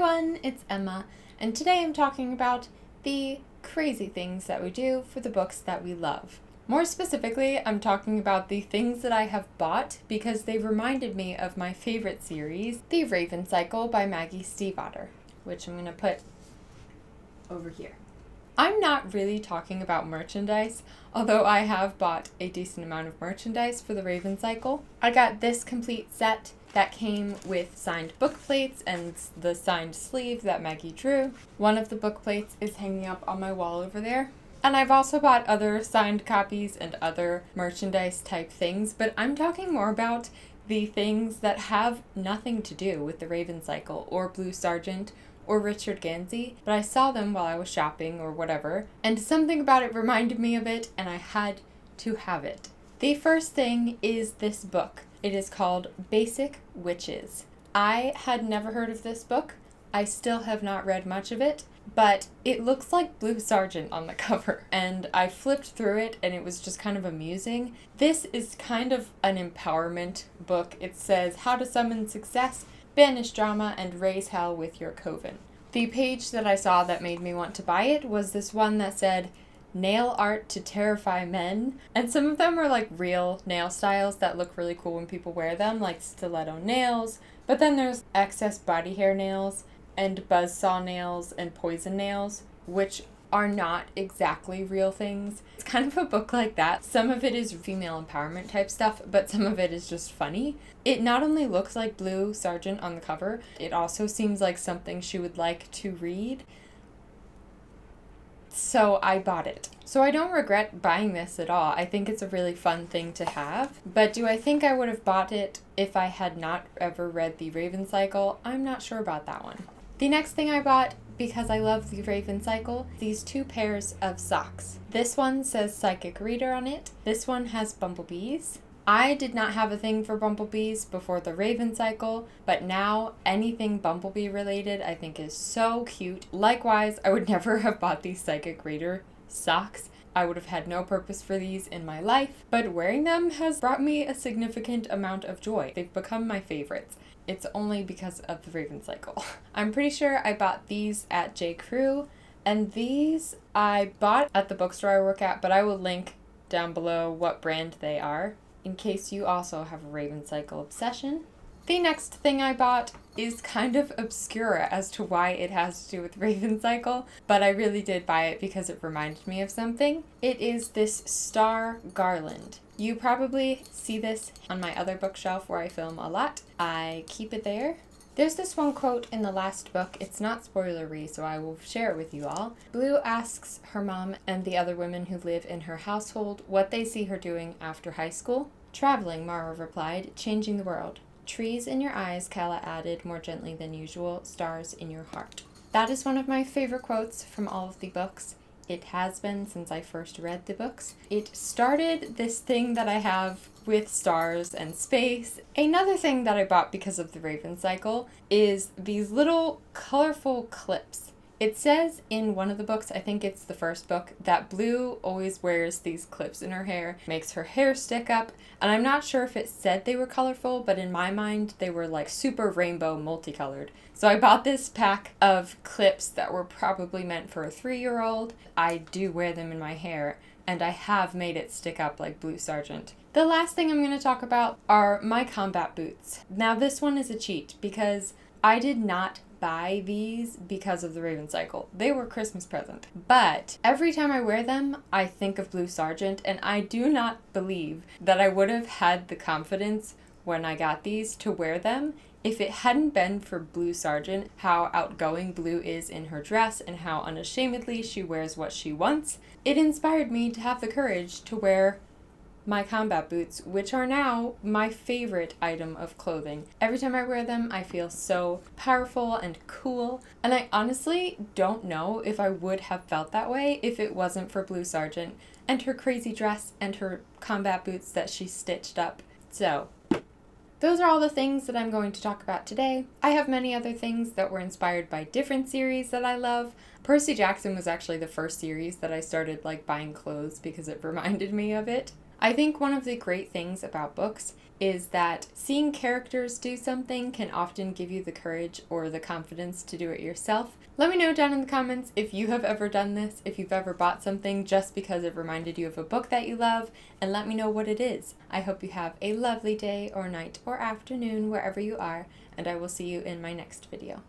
everyone, it's Emma, and today I'm talking about the crazy things that we do for the books that we love. More specifically, I'm talking about the things that I have bought because they reminded me of my favorite series, The Raven Cycle by Maggie Stiefvater, which I'm going to put over here. I'm not really talking about merchandise, although I have bought a decent amount of merchandise for the Raven Cycle. I got this complete set that came with signed book plates and the signed sleeve that Maggie drew. One of the book plates is hanging up on my wall over there. And I've also bought other signed copies and other merchandise type things, but I'm talking more about the things that have nothing to do with the Raven Cycle or Blue Sergeant or Richard Gansey, but I saw them while I was shopping or whatever, and something about it reminded me of it, and I had to have it. The first thing is this book. It is called Basic Witches. I had never heard of this book. I still have not read much of it, but it looks like Blue Sergeant on the cover, and I flipped through it and it was just kind of amusing. This is kind of an empowerment book. It says how to summon success, banish drama, and raise hell with your coven. The page that I saw that made me want to buy it was this one that said, nail art to terrify men, and some of them are like real nail styles that look really cool when people wear them, like stiletto nails, but then there's excess body hair nails and buzzsaw nails and poison nails, which are not exactly real things. It's kind of a book like that. Some of it is female empowerment type stuff, but some of it is just funny. It not only looks like Blue Sergeant on the cover, it also seems like something she would like to read. So I bought it. So I don't regret buying this at all. I think it's a really fun thing to have. But do I think I would have bought it if I had not ever read The Raven Cycle? I'm not sure about that one. The next thing I bought, because I love The Raven Cycle, these two pairs of socks. This one says Psychic Reader on it. This one has bumblebees. I did not have a thing for bumblebees before the Raven Cycle, but now anything bumblebee related I think is so cute. Likewise, I would never have bought these Psychic Reader socks. I would have had no purpose for these in my life, but wearing them has brought me a significant amount of joy. They've become my favorites. It's only because of the Raven Cycle. I'm pretty sure I bought these at J. Crew, and these I bought at the bookstore I work at, but I will link down below what brand they are, in case you also have a Raven Cycle obsession. The next thing I bought is kind of obscure as to why it has to do with Raven Cycle, but I really did buy it because it reminded me of something. It is this star Garland. You probably see this on my other bookshelf where I film a lot. I keep it there. There's this one quote in the last book. It's not spoilery, so I will share it with you all. Blue asks her mom and the other women who live in her household what they see her doing after high school. Traveling, Mara replied, changing the world. Trees in your eyes, Calla added more gently than usual, stars in your heart. That is one of my favorite quotes from all of the books. It has been since I first read the books. It started this thing that I have with stars and space. Another thing that I bought because of the Raven Cycle is these little colorful clips. It says in one of the books, I think it's the first book, that Blue always wears these clips in her hair, makes her hair stick up, and I'm not sure if it said they were colorful, but in my mind they were like super rainbow multicolored. So I bought this pack of clips that were probably meant for a 3-year-old. I do wear them in my hair, and I have made it stick up like Blue Sergeant. The last thing I'm going to talk about are my combat boots. Now this one is a cheat because I did not buy these because of the Raven Cycle. They were a Christmas present. But every time I wear them, I think of Blue Sergeant, and I do not believe that I would have had the confidence when I got these to wear them if it hadn't been for Blue Sergeant, how outgoing Blue is in her dress and how unashamedly she wears what she wants. It inspired me to have the courage to wear my combat boots, which are now my favorite item of clothing. Every time I wear them, I feel so powerful and cool, and I honestly don't know if I would have felt that way if it wasn't for Blue Sergeant and her crazy dress and her combat boots that she stitched up. So, those are all the things that I'm going to talk about today. I have many other things that were inspired by different series that I love. Percy Jackson was actually the first series that I started buying clothes because it reminded me of it. I think one of the great things about books is that seeing characters do something can often give you the courage or the confidence to do it yourself. Let me know down in the comments if you have ever done this, if you've ever bought something just because it reminded you of a book that you love, and let me know what it is. I hope you have a lovely day or night or afternoon wherever you are, and I will see you in my next video.